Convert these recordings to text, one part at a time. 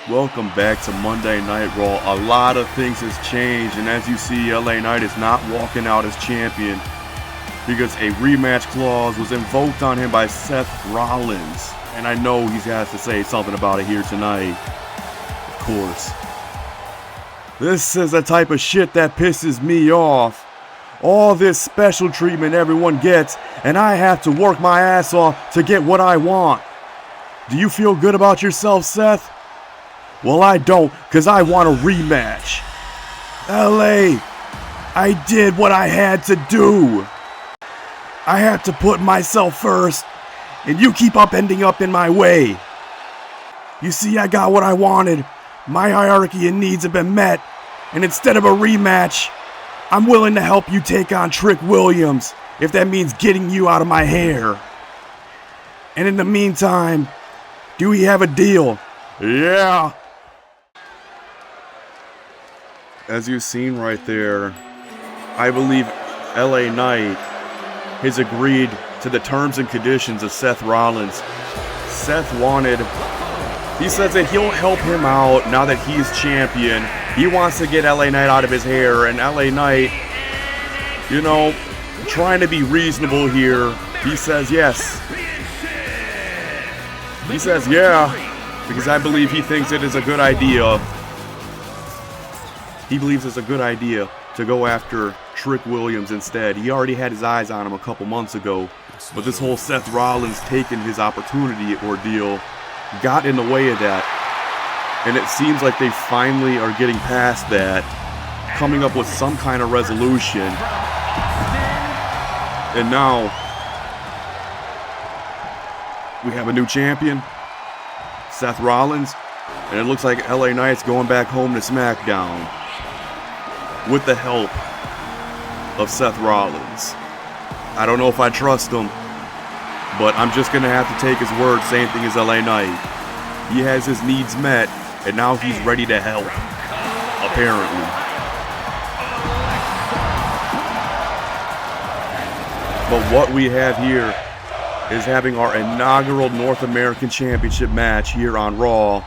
Welcome back to Monday Night Raw. A lot of things has changed, and as you see, LA Knight is not walking out as champion because a rematch clause was invoked on him by Seth Rollins. And I know he has to say something about it here tonight. Of course. This is the type of shit that pisses me off. All this special treatment everyone gets, and I have to work my ass off to get what I want. Do you feel good about yourself, Seth? Well, I don't, because I want a rematch. LA, I did what I had to do. I had to put myself first, and you keep ending up in my way. You see, I got what I wanted. My hierarchy and needs have been met, and instead of a rematch, I'm willing to help you take on Trick Williams, if that means getting you out of my hair. And in the meantime, do we have a deal? Yeah. As you've seen right there, I believe LA Knight has agreed to the terms and conditions of Seth Rollins. Seth he says that he'll help him out now that he's champion. He wants to get LA Knight out of his hair, and LA Knight, you know, trying to be reasonable here, he says yes. He says yeah, because I believe he thinks it is a good idea. He believes it's a good idea to go after Trick Williams instead. He already had his eyes on him a couple months ago, but this whole Seth Rollins taking his opportunity ordeal got in the way of that. And it seems like they finally are getting past that, coming up with some kind of resolution. And now we have a new champion, Seth Rollins, and it looks like LA Knight's going back home to SmackDown with the help of Seth Rollins. I don't know if I trust him, but I'm just going to have to take his word. Same thing as LA Knight. He has his needs met, and now he's ready to help, apparently. But what we have here is having our inaugural North American Championship match here on Raw.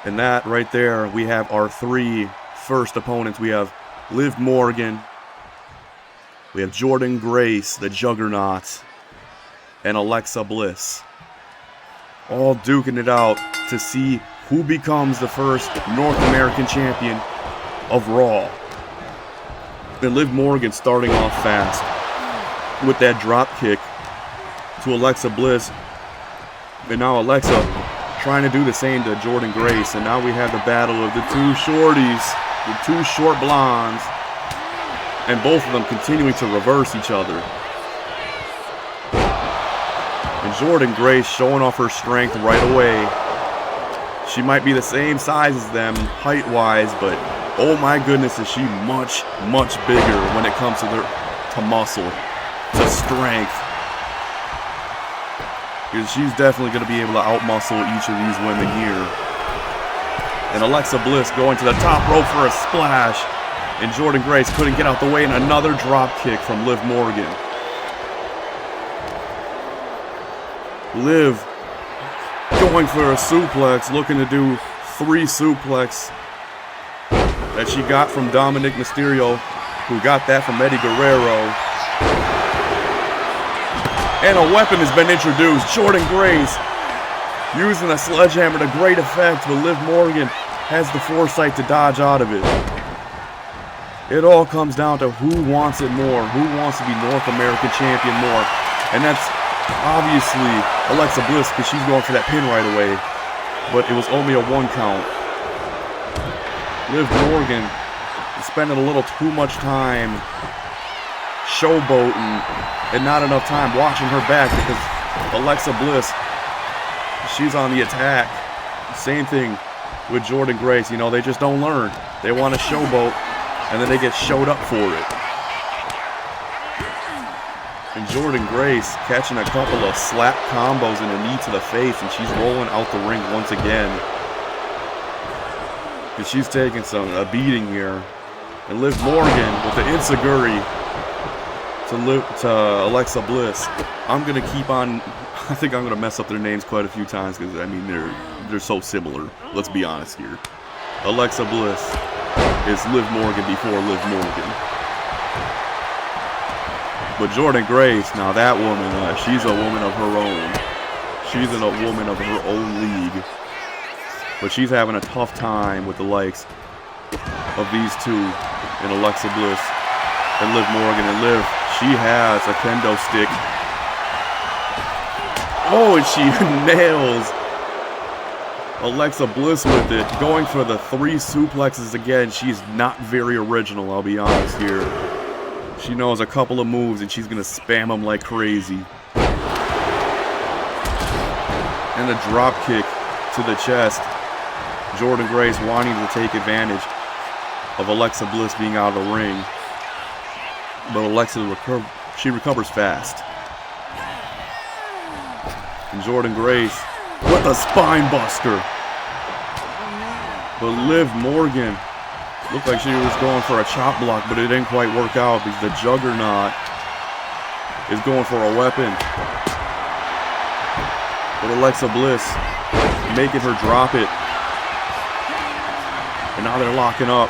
And that right there, we have our three first opponents. We have Liv Morgan, we have Jordynne Grace, the Juggernaut, and Alexa Bliss. All duking it out to see who becomes the first North American champion of Raw. And Liv Morgan starting off fast with that drop kick to Alexa Bliss. And now Alexa trying to do the same to Jordynne Grace. And now we have the battle of the two shorties, the two short blondes, and both of them continuing to reverse each other. And Jordynne Grace showing off her strength right away. She might be the same size as them height-wise, but oh my goodness, is she much, much bigger when it comes to muscle, to strength. Because she's definitely going to be able to outmuscle each of these women here. And Alexa Bliss going to the top rope for a splash. And Jordynne Grace couldn't get out the way, and another drop kick from Liv Morgan. Liv going for a suplex, looking to do 3 suplex that she got from Dominic Mysterio, who got that from Eddie Guerrero. And a weapon has been introduced. Jordynne Grace using a sledgehammer to great effect, but Liv Morgan has the foresight to dodge out of it. It all comes down to who wants it more, who wants to be North American champion more. And that's obviously Alexa Bliss, because she's going for that pin right away. But it was only a 1 count. Liv Morgan is spending a little too much time showboating and not enough time watching her back, because Alexa Bliss, she's on the attack. Same thing with Jordynne Grace. You know, they just don't learn. They want to showboat, and then they get showed up for it. And Jordynne Grace catching a couple of slap combos and a knee to the face, and she's rolling out the ring once again. And she's taking a beating here. And Liv Morgan with the enziguri to Alexa Bliss. I'm gonna keep on. I think I'm gonna mess up their names quite a few times because I mean they're so similar. Let's be honest here. Alexa Bliss is Liv Morgan before Liv Morgan. But Jordynne Grace, now that woman, she's a woman of her own. She's a woman of her own league. But she's having a tough time with the likes of these two in Alexa Bliss and Liv Morgan. And Liv, she has a kendo stick. Oh, and she nails Alexa Bliss with it. Going for the 3 suplexes again. She's not very original, I'll be honest here. She knows a couple of moves and she's going to spam them like crazy. And a drop kick to the chest. Jordynne Grace wanting to take advantage of Alexa Bliss being out of the ring. But Alexa recovers fast. And Jordynne Grace with a spine buster. But Liv Morgan looked like she was going for a chop block, but it didn't quite work out because the Juggernaut is going for a weapon. But Alexa Bliss making her drop it. And now they're locking up.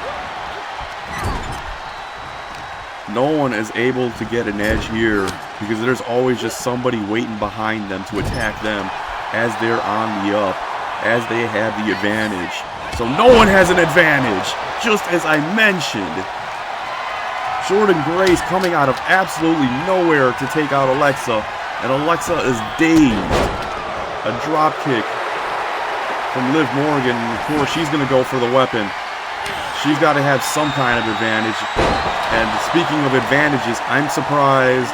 No one is able to get an edge here because there's always just somebody waiting behind them to attack them as they're on the up, as they have the advantage. So no one has an advantage, just as I mentioned. Jordynne Grace coming out of absolutely nowhere to take out Alexa, and Alexa is dazed. A drop kick from Liv Morgan. Of course, she's going to go for the weapon. She's got to have some kind of advantage. And speaking of advantages, I'm surprised,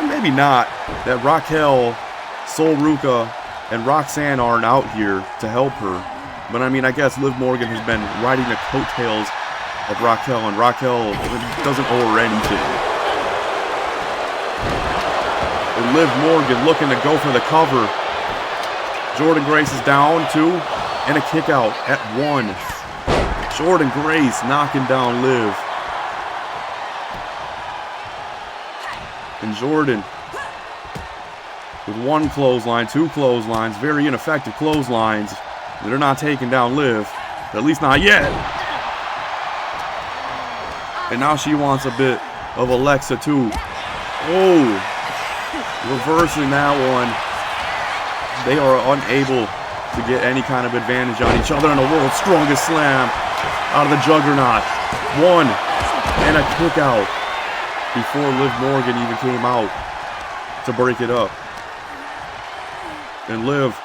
maybe not, that Raquel, Sol Ruca, and Roxanne aren't out here to help her. But I mean, I guess Liv Morgan has been riding the coattails of Raquel, and Raquel doesn't owe her anything. And Liv Morgan looking to go for the cover. Jordynne Grace is down 2, and a kick out at 1. Jordynne Grace knocking down Liv. And Jordynne with 1 clothesline, 2 clotheslines, very ineffective clotheslines. They're not taking down Liv, at least not yet. And now she wants a bit of Alexa too. Oh, reversing that one. They are unable to get any kind of advantage on each other in a world's strongest slam out of the Juggernaut. 1 and a kick out before Liv Morgan even came out to break it up. And Liv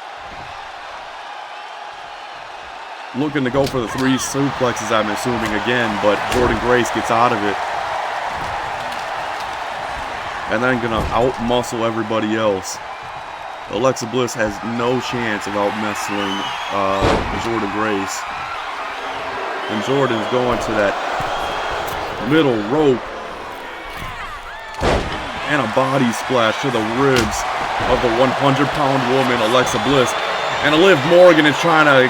looking to go for the 3 suplexes, I'm assuming again, but Jordynne Grace gets out of it. And then gonna out-muscle everybody else. Alexa Bliss has no chance of out-muscling Jordynne Grace. And Jordynne's going to that middle rope. And a body splash to the ribs of the 100-pound woman, Alexa Bliss. And Liv Morgan is trying to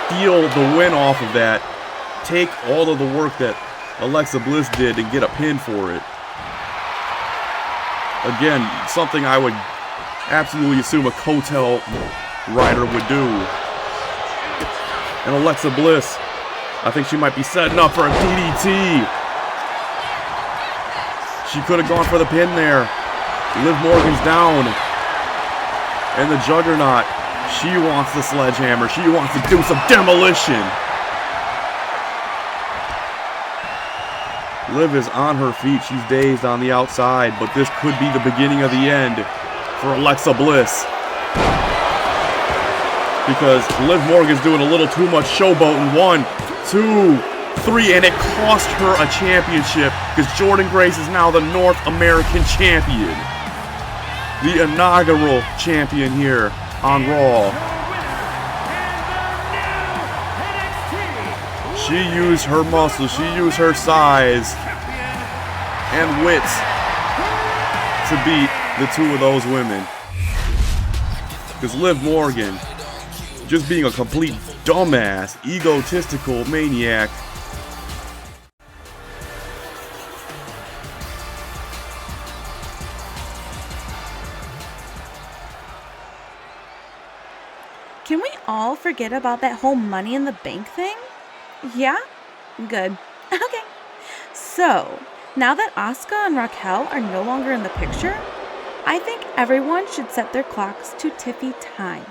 steal the win off of that. Take all of the work that Alexa Bliss did and get a pin for it. Again, something I would absolutely assume a coattail rider would do. And Alexa Bliss, I think she might be setting up for a DDT. She could have gone for the pin there. Liv Morgan's down. And the Juggernaut, she wants the sledgehammer. She wants to do some demolition. Liv is on her feet. She's dazed on the outside, but this could be the beginning of the end for Alexa Bliss. Because Liv Morgan's doing a little too much showboating. 1, 2, 3, and it cost her a championship because Jordynne Grace is now the North American champion. The inaugural champion here on Raw. She used her muscles, she used her size and wits to beat the 2 of those women. Because Liv Morgan, just being a complete dumbass, egotistical maniac, Can we all forget about that whole money in the bank thing? Yeah? Good. Okay. So, now that Asuka and Raquel are no longer in the picture, I think everyone should set their clocks to Tiffy time.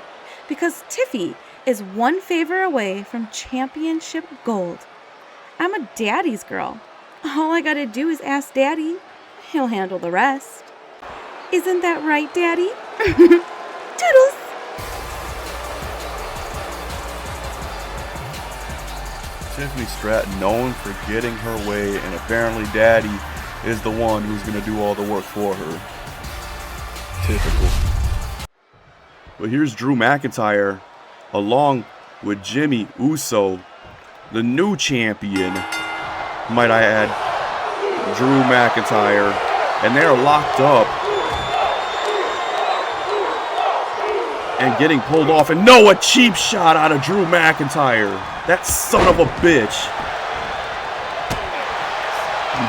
Because Tiffy is one favor away from championship gold. I'm a daddy's girl. All I gotta do is ask Daddy. He'll handle the rest. Isn't that right, Daddy? Toodles! Tiffany Stratton known for getting her way, and apparently Daddy is the one who's going to do all the work for her. Typical. But here's Drew McIntyre, along with Jimmy Uso, the new champion, might I add, Drew McIntyre, and they're locked up and getting pulled off, and no, a cheap shot out of Drew McIntyre. That son of a bitch.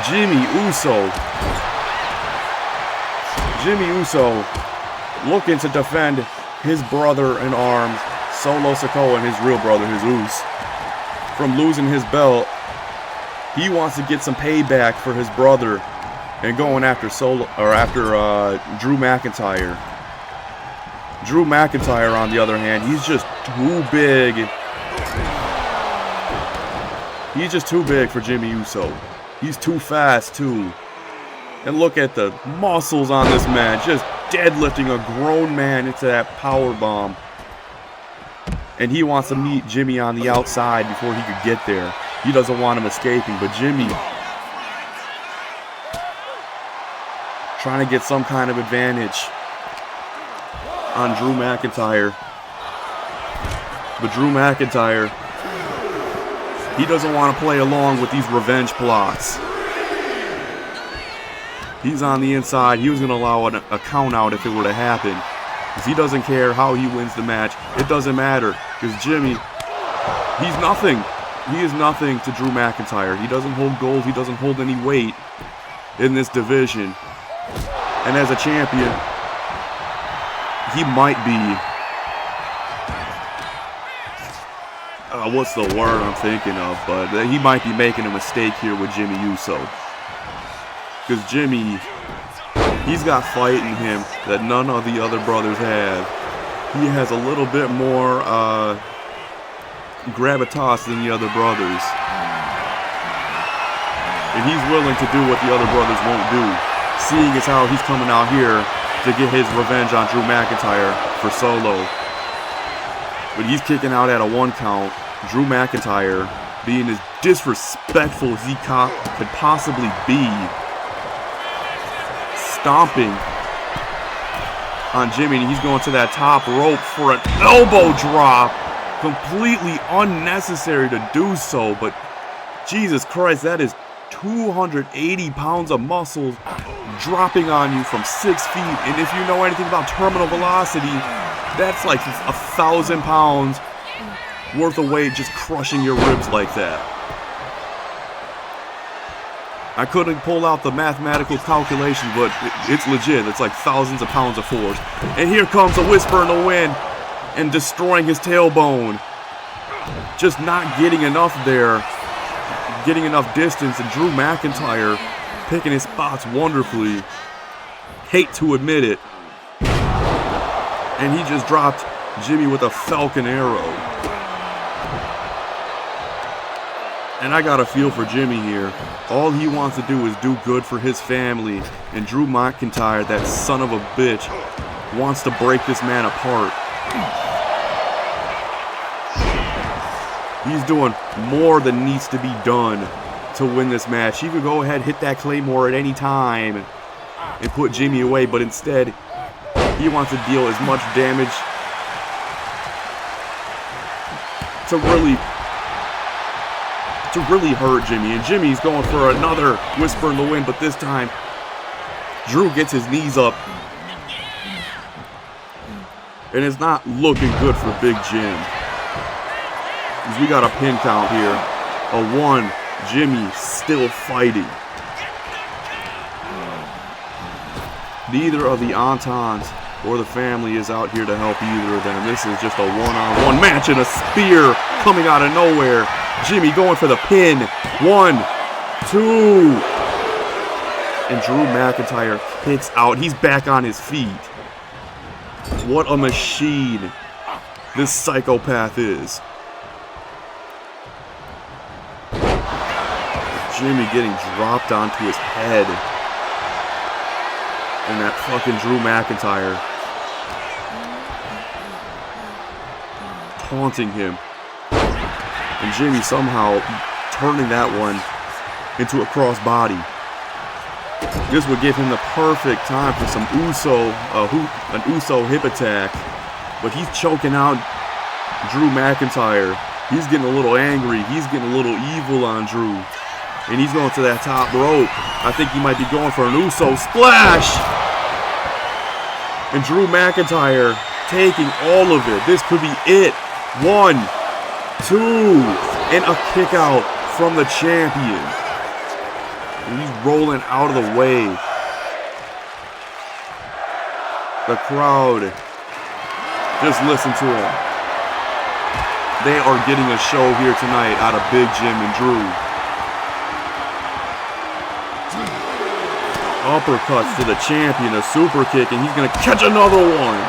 Jimmy Uso looking to defend his brother in arms, Solo Sikoa, and his real brother, his Uso, from losing his belt. He wants to get some payback for his brother and going after Drew McIntyre. Drew McIntyre, on the other hand, he's just too big. He's just too big for Jimmy Uso. He's too fast, too. And look at the muscles on this man. Just deadlifting a grown man into that power bomb. And he wants to meet Jimmy on the outside before he could get there. He doesn't want him escaping, but Jimmy trying to get some kind of advantage on Drew McIntyre. But Drew McIntyre, he doesn't want to play along with these revenge plots. He's on the inside. He was going to allow a count out if it were to happen, because he doesn't care how he wins the match. It doesn't matter, because Jimmy, he's nothing. He is nothing to Drew McIntyre. He doesn't hold gold. He doesn't hold any weight in this division. And as a champion, he might be, what's the word I'm thinking of, but he might be making a mistake here with Jimmy Uso. Because Jimmy, he's got fight in him that none of the other brothers have. He has a little bit more gravitas than the other brothers. And he's willing to do what the other brothers won't do. Seeing as how he's coming out here to get his revenge on Drew McIntyre for Solo. But he's kicking out at a 1 count. Drew McIntyre, being as disrespectful as he could possibly be, stomping on Jimmy, and he's going to that top rope for an elbow drop. Completely unnecessary to do so, but Jesus Christ, that is 280 pounds of muscles dropping on you from 6 feet. And if you know anything about terminal velocity, that's like 1,000 pounds worth of weight just crushing your ribs like that. I couldn't pull out the mathematical calculation, but it's legit. It's like thousands of pounds of force. And here comes a whisper in the wind and destroying his tailbone. Just not getting enough there. Getting enough distance, and Drew McIntyre picking his spots wonderfully. Hate to admit it. And he just dropped Jimmy with a Falcon Arrow. And I got a feel for Jimmy here. All he wants to do is do good for his family. And Drew McIntyre, that son of a bitch, wants to break this man apart. He's doing more than needs to be done to win this match. He could go ahead and hit that Claymore at any time and put Jimmy away, but instead, he wants to deal as much damage to really hurt Jimmy. And Jimmy's going for another whisper in the wind, but this time, Drew gets his knees up. And it's not looking good for Big Jim. We got a pin count here. A 1. Jimmy still fighting. Neither of the Entente or the family is out here to help either of them. This is just a one-on-one match and a spear coming out of nowhere. Jimmy going for the pin. 1, 2. And Drew McIntyre kicks out. He's back on his feet. What a machine this psychopath is. Jimmy getting dropped onto his head. And that fucking Drew McIntyre taunting him. And Jimmy somehow turning that one into a crossbody. This would give him the perfect time for some an Uso hip attack. But he's choking out Drew McIntyre. He's getting a little angry. He's getting a little evil on Drew. And he's going to that top rope. I think he might be going for an Uso splash. And Drew McIntyre taking all of it. This could be it. 1, 2. And a kick out from the champion. And he's rolling out of the way. The crowd, just listen to him. They are getting a show here tonight out of Big Jim and Drew. Uppercuts to the champion, a super kick, and he's going to catch another one.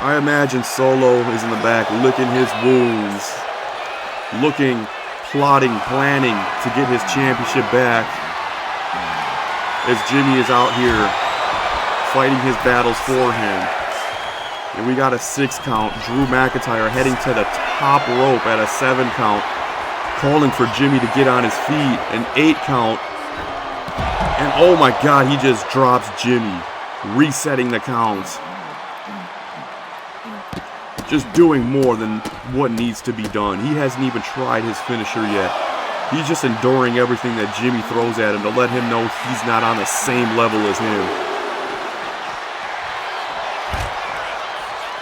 I imagine Solo is in the back licking his wounds, looking, plotting, planning to get his championship back. As Jimmy is out here fighting his battles for him. And we got a 6 count. Drew McIntyre heading to the top rope at a 7 count. Calling for Jimmy to get on his feet. An 8 count. And oh my God, he just drops Jimmy. Resetting the counts. Just doing more than what needs to be done. He hasn't even tried his finisher yet. He's just enduring everything that Jimmy throws at him to let him know he's not on the same level as him.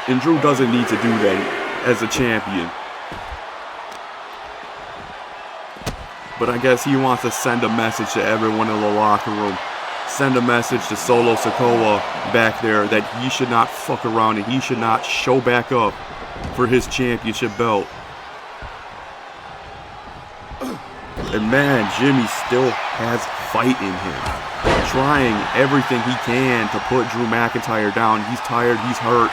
And Drew doesn't need to do that as a champion. But I guess he wants to send a message to everyone in the locker room. Send a message to Solo Sikoa back there that he should not fuck around and he should not show back up for his championship belt. And man, Jimmy still has fight in him. Trying everything he can to put Drew McIntyre down. He's tired, he's hurt.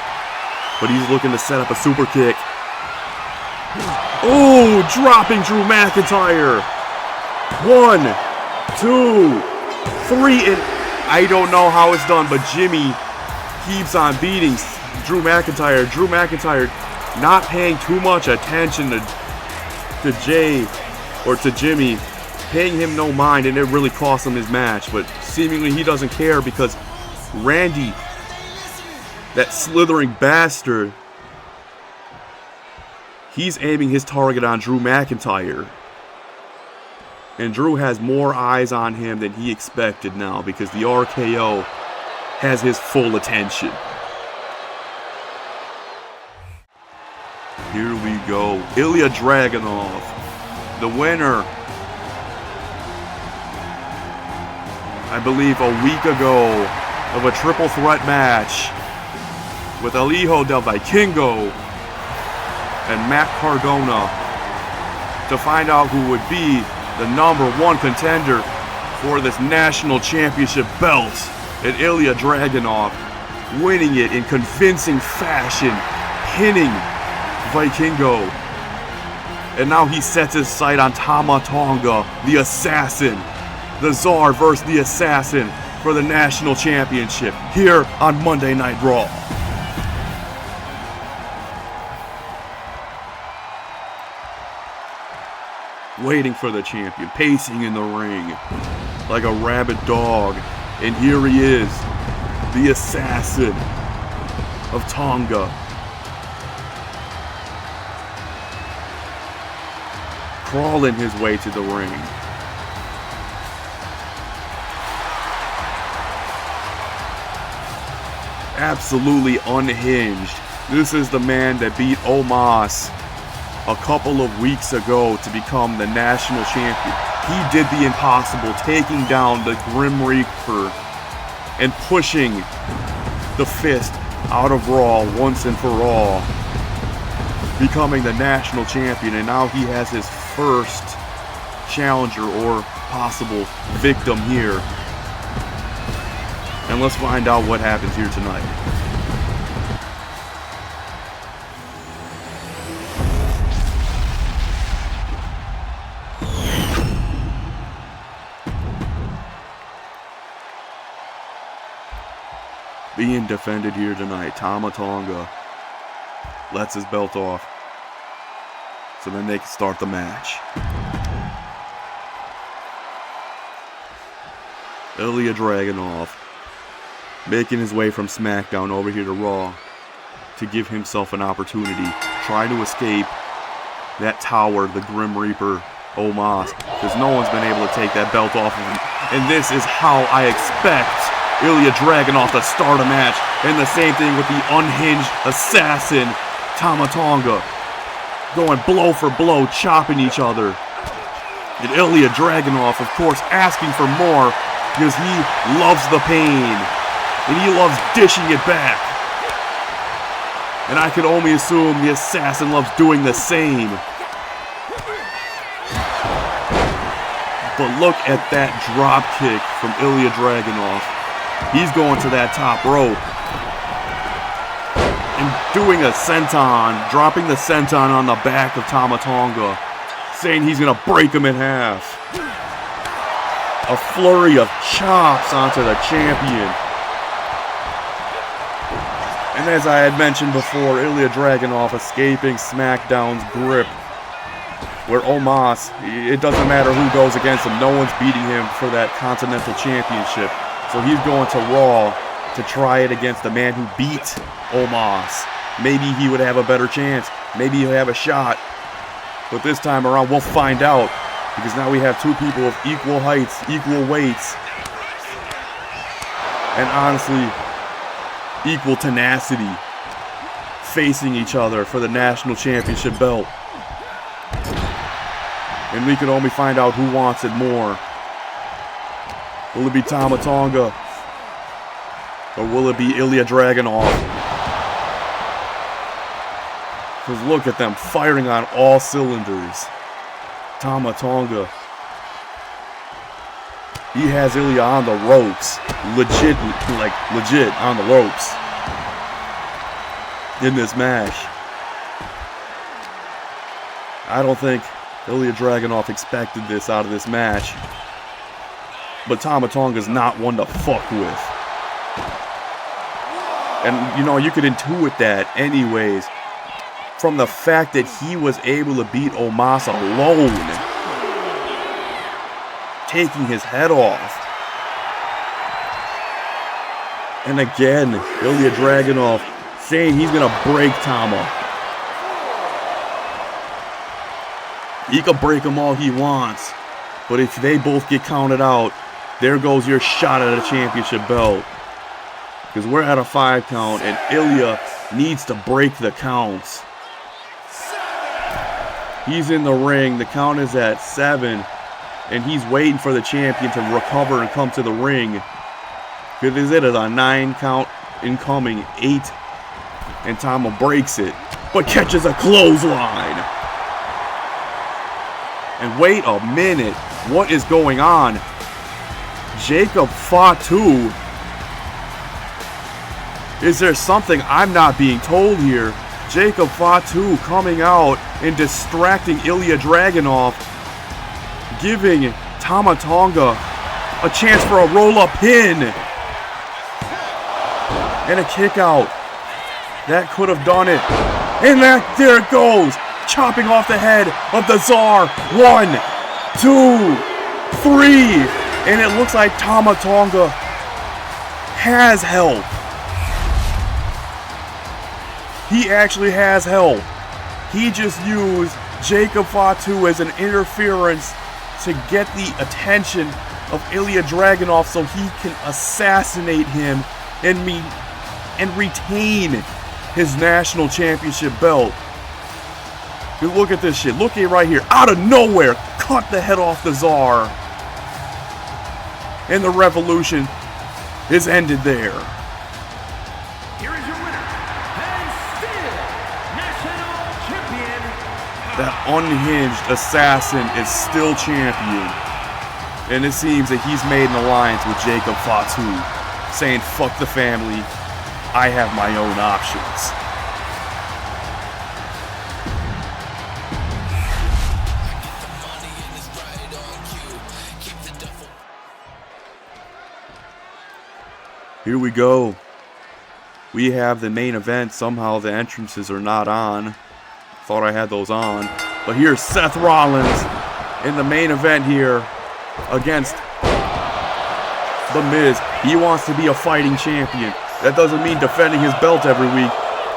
But he's looking to set up a super kick. Oh, dropping Drew McIntyre. 1, 2, 3, and I don't know how it's done, but Jimmy keeps on beating Drew McIntyre. Drew McIntyre not paying too much attention to Jay or to Jimmy, paying him no mind, and it really cost him his match. But seemingly he doesn't care because Randy, that slithering bastard, he's aiming his target on Drew McIntyre. And Drew has more eyes on him than he expected now because the RKO has his full attention. Here we go. Ilya Dragunov, the winner, I believe a week ago, of a triple threat match with El Hijo del Vikingo and Matt Cardona to find out who would be the #1 contender for this national championship belt. And Ilya Dragunov winning it in convincing fashion, pinning Vikingo. And now he sets his sight on Tama Tonga, the assassin. The Tsar versus the assassin for the national championship here on Monday Night Raw. Waiting for the champion, pacing in the ring like a rabid dog. And here he is, the assassin of Tonga. Crawling his way to the ring. Absolutely unhinged. This is the man that beat Omos a couple of weeks ago to become the national champion. He did the impossible, taking down the Grim Reaper and pushing the Fist out of Raw once and for all, becoming the national champion, and now he has his first challenger or possible victim here. And let's find out what happens here tonight. Being defended here tonight, Tama Tonga lets his belt off, so then they can start the match. Ilya Dragunov making his way from SmackDown over here to Raw to give himself an opportunity, trying to escape that tower, the Grim Reaper, Omos, because no one's been able to take that belt off of him. And this is how I expect Ilya Dragunov to start a match. And the same thing with the unhinged assassin, Tama Tonga, going blow for blow, chopping each other. And Ilya Dragunov, of course, asking for more because he loves the pain and he loves dishing it back. And I can only assume the assassin loves doing the same. But look at that drop kick from Ilya Dragunov. He's going to that top rope and doing a senton, dropping the senton on the back of Tama Tonga, saying he's going to break him in half. A flurry of chops onto the champion. And as I had mentioned before, Ilya Dragunov escaping SmackDown's grip, where Omos, it doesn't matter who goes against him, no one's beating him for that Continental Championship. So he's going to Raw to try it against the man who beat Omos. Maybe he would have a better chance. Maybe he'll have a shot. But this time around, we'll find out. Because now we have two people of equal heights, equal weights. And honestly, equal tenacity. Facing each other for the National Championship belt. And we can only find out who wants it more. Will it be Tama Tonga? Or will it be Ilya Dragunov? Because look at them firing on all cylinders. Tama Tonga. He has Ilya on the ropes. Legit on the ropes. In this match. I don't think Ilya Dragunov expected this out of this match. But Tama Tonga's not one to fuck with. And, you know, you could intuit that anyways from the fact that he was able to beat Omos alone. Taking his head off. And again, Ilya Dragunov saying he's going to break Tama. He can break him all he wants. But if they both get counted out, there goes your shot at a championship belt. Because we're at a 5 count and Ilya needs to break the counts. He's in the ring. The count is at 7. And he's waiting for the champion to recover and come to the ring. Because it is a 9 count incoming. 8. And Tama breaks it. But catches a clothesline. And wait a minute. What is going on? Jacob Fatu. Is there something I'm not being told here? Jacob Fatu coming out and distracting Ilya Dragunov, giving Tama Tonga a chance for a roll-up pin and a kick out. That could have done it. And there it goes, chopping off the head of the Tsar. 1, 2, 3. And it looks like Tama Tonga has help. He actually has help. He just used Jacob Fatu as an interference to get the attention of Ilya Dragunov so he can assassinate him and retain his national championship belt. Dude, look at this shit. Look at it right here. Out of nowhere, cut the head off the Tsar. And the Revolution, is ended there. Here is your winner, and still national champion. That unhinged assassin is still champion. And it seems that he's made an alliance with Jacob Fatu, saying, fuck the family, I have my own options. Here we go. We have the main event. Somehow the entrances are not on. Thought I had those on. But here's Seth Rollins in the main event here against The Miz. He wants to be a fighting champion. That doesn't mean defending his belt every week,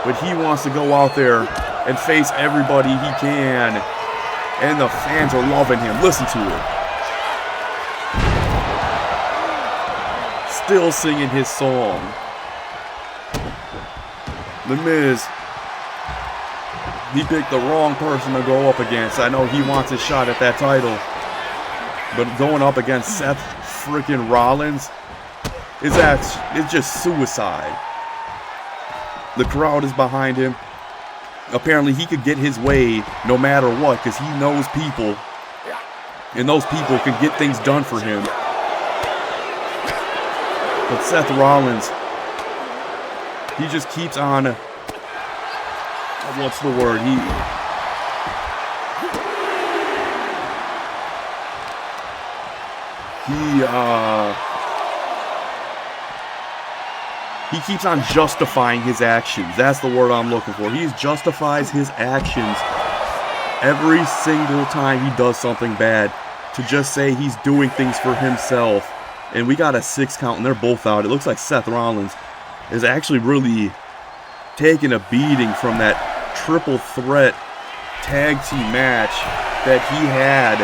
but he wants to go out there and face everybody he can. And the fans are loving him. Listen to it. Still singing his song. The Miz, he picked the wrong person to go up against. I know he wants a shot at that title, but going up against Seth freaking Rollins it's just suicide. The crowd is behind him. Apparently he could get his way no matter what because he knows people, and those people can get things done for him. But Seth Rollins, he just keeps on, what's the word? He keeps on justifying his actions. That's the word I'm looking for. He justifies his actions every single time he does something bad to just say he's doing things for himself. And we got a 6 count and they're both out. It looks like Seth Rollins is actually really taking a beating from that triple threat tag team match that he had.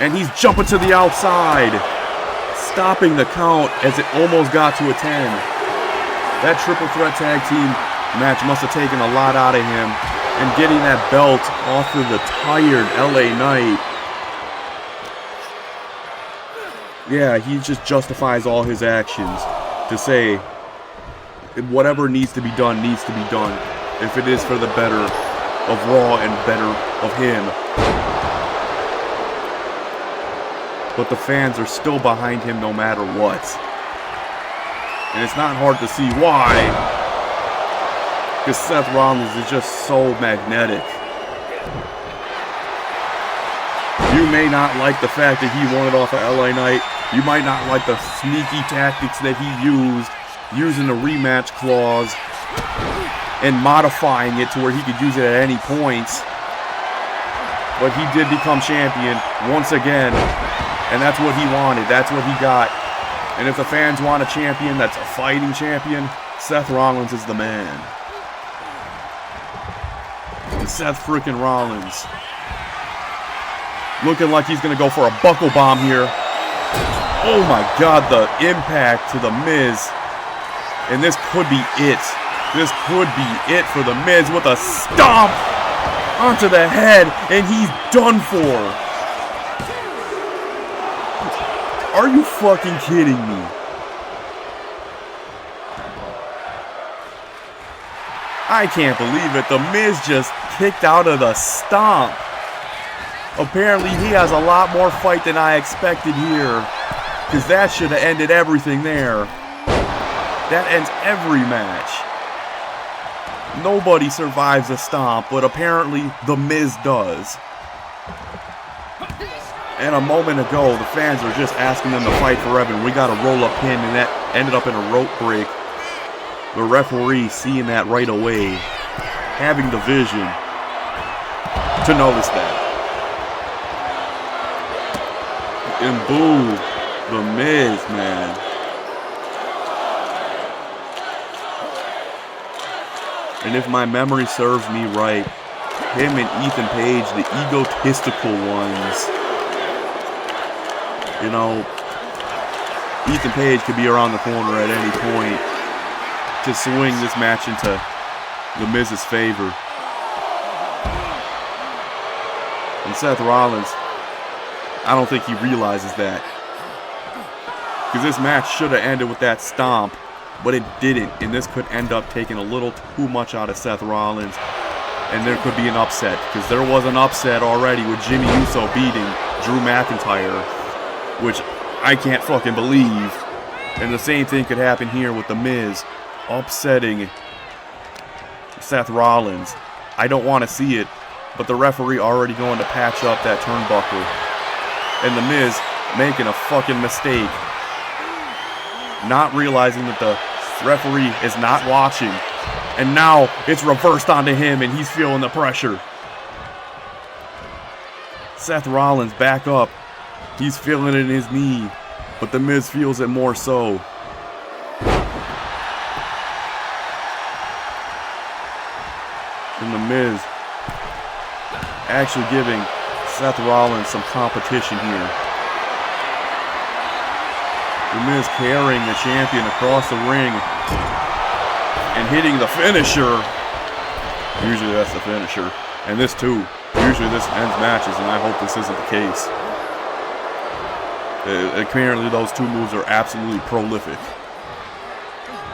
And he's jumping to the outside, stopping the count as it almost got to a 10. That triple threat tag team match must have taken a lot out of him. And getting that belt off of the tired LA Knight. Yeah, he just justifies all his actions to say whatever needs to be done needs to be done. If it is for the better of Raw and better of him. But the fans are still behind him no matter what. And it's not hard to see why. Because Seth Rollins is just so magnetic. You may not like the fact that he won it off of LA Knight. You might not like the sneaky tactics that he used, using the rematch clause and modifying it to where he could use it at any point. But he did become champion once again. And that's what he wanted. That's what he got. And if the fans want a champion that's a fighting champion, Seth Rollins is the man. And Seth freaking Rollins looking like he's going to go for a buckle bomb here. Oh my God, the impact to The Miz. And this could be it. This could be it for The Miz with a stomp onto the head, and he's done for. Are you fucking kidding me? I can't believe it. The Miz just kicked out of the stomp. Apparently he has a lot more fight than I expected here. Because that should have ended everything there. That ends every match. Nobody survives a stomp, but apparently The Miz does. And a moment ago, the fans were just asking them to fight forever. We got a roll-up pin, and that ended up in a rope break. The referee seeing that right away, having the vision to notice that. And boo, The Miz, man. And if my memory serves me right, him and Ethan Page, the egotistical ones, you know, Ethan Page could be around the corner at any point to swing this match into The Miz's favor. And Seth Rollins, I don't think he realizes that. Because this match should have ended with that stomp, but it didn't. And this could end up taking a little too much out of Seth Rollins. And there could be an upset. Because there was an upset already with Jimmy Uso beating Drew McIntyre. Which I can't fucking believe. And the same thing could happen here with The Miz upsetting Seth Rollins. I don't want to see it. But the referee already going to patch up that turnbuckle. And The Miz making a fucking mistake. Not realizing that the referee is not watching. And now it's reversed onto him and he's feeling the pressure. Seth Rollins back up. He's feeling it in his knee. But The Miz feels it more so. And The Miz actually giving Seth Rollins some competition here. The Miz carrying the champion across the ring and hitting the finisher. Usually that's the finisher. And this too. Usually this ends matches, and I hope this isn't the case. Apparently those two moves are absolutely prolific.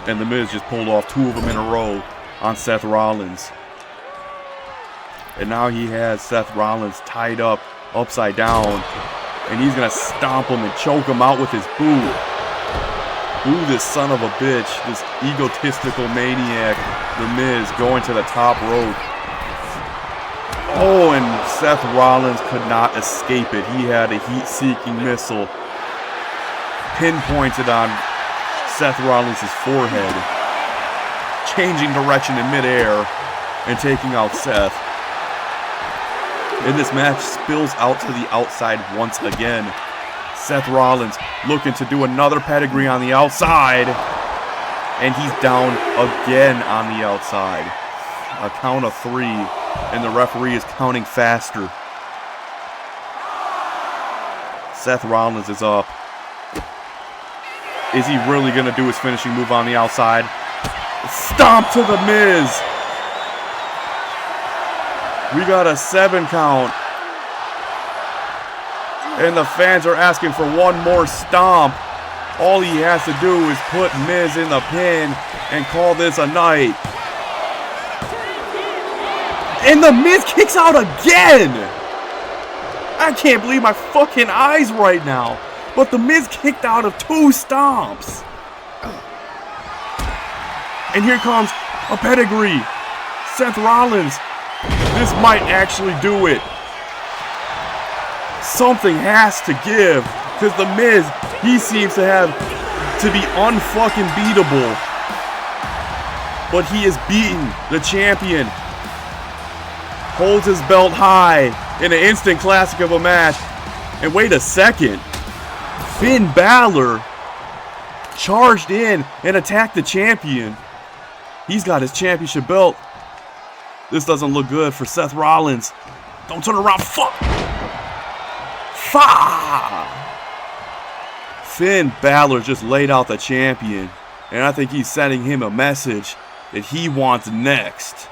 And The Miz just pulled off 2 of them in a row on Seth Rollins. And now he has Seth Rollins tied up upside down. And he's going to stomp him and choke him out with his boot. Ooh, this son of a bitch. This egotistical maniac, The Miz, going to the top rope. Oh, and Seth Rollins could not escape it. He had a heat-seeking missile pinpointed on Seth Rollins' forehead. Changing direction in midair and taking out Seth. And this match spills out to the outside once again. Seth Rollins looking to do another pedigree on the outside. And he's down again on the outside. A count of 3. And the referee is counting faster. Seth Rollins is up. Is he really going to do his finishing move on the outside? Stomp to The Miz. We got a 7 count. And the fans are asking for one more stomp. All he has to do is put Miz in the pin and call this a night. And The Miz kicks out again. I can't believe my fucking eyes right now. But The Miz kicked out of 2 stomps. And here comes a pedigree. Seth Rollins. This might actually do it. Something has to give. Because The Miz, he seems to have to be unfucking beatable. But he is beating the champion. Holds his belt high in an instant classic of a match. And wait a second. Finn Balor charged in and attacked the champion. He's got his championship belt. This doesn't look good for Seth Rollins. Don't turn around. Fuck. Finn Balor just laid out the champion. And I think he's sending him a message that he wants next.